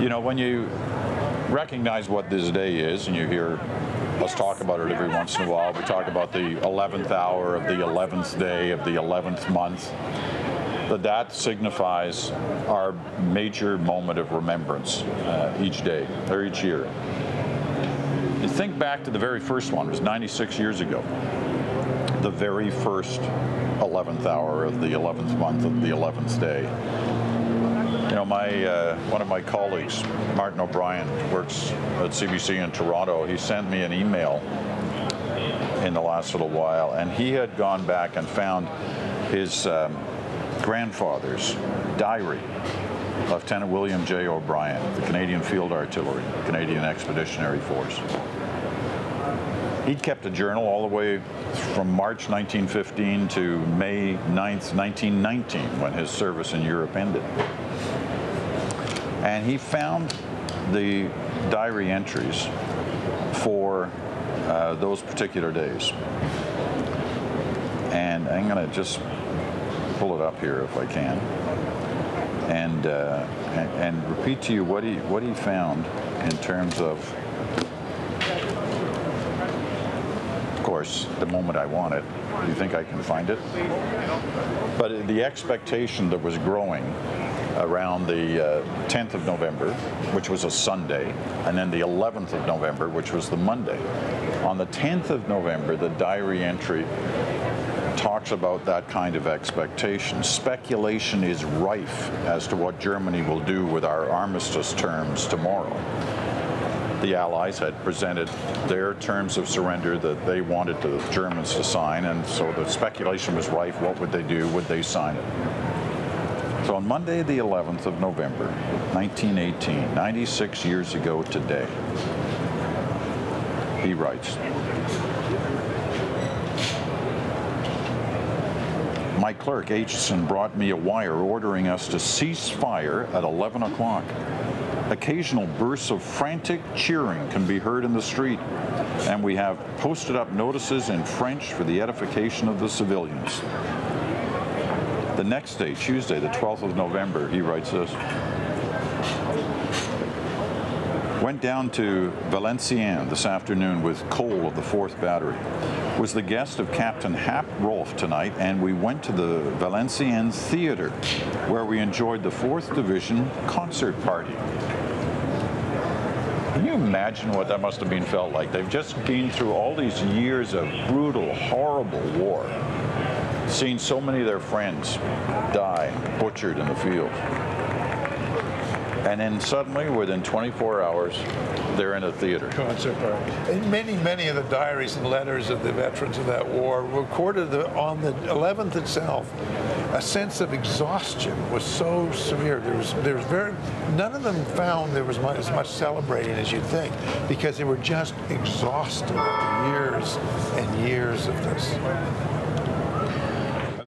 You know, when you recognize what this day is, and you hear us talk about it every once in a while, we talk about the 11th hour of the 11th day of the 11th month, that signifies our major moment of remembrance each day, or each year. You think back to the very first one, it was 96 years ago. The very first 11th hour of the 11th month of the 11th day. You know, one of my colleagues, Martin O'Brien, works at CBC in Toronto. He sent me an email in the last little while, and he had gone back and found his grandfather's diary. Lieutenant William J. O'Brien, the Canadian Field Artillery, Canadian Expeditionary Force. He'd kept a journal all the way from March 1915 to May 9th, 1919, when his service in Europe ended. And he found the diary entries for those particular days. And I'm going to just pull it up here if I can, and repeat to you what he found in terms of course, the moment I want it. Do you think I can find it? But the expectation that was growing around the 10th of November, which was a Sunday, and then the 11th of November, which was the Monday. On the 10th of November, the diary entry talks about that kind of expectation. Speculation is rife as to what Germany will do with our armistice terms tomorrow. The Allies had presented their terms of surrender that they wanted the Germans to sign, and so the speculation was rife. What would they do? Would they sign it? So on Monday, the 11th of November, 1918, 96 years ago today, he writes, "My clerk, Aitchison, brought me a wire ordering us to cease fire at 11 o'clock. Occasional bursts of frantic cheering can be heard in the street, and we have posted up notices in French for the edification of the civilians." The next day, Tuesday, the 12th of November, he writes this, "Went down to Valenciennes this afternoon with Cole of the 4th Battery. Was the guest of Captain Hap Rolfe tonight, and we went to the Valenciennes Theatre, where we enjoyed the 4th Division concert party." Can you imagine what that must have been felt like? They've just been through all these years of brutal, horrible war, seen so many of their friends die, butchered in the field. And then suddenly, within 24 hours, they're in a theater. Concert party. And many of the diaries and letters of the veterans of that war recorded on the 11th itself. A sense of exhaustion was so severe. There was none of them found there was as much celebrating as you'd think, because they were just exhausted after years and years of this.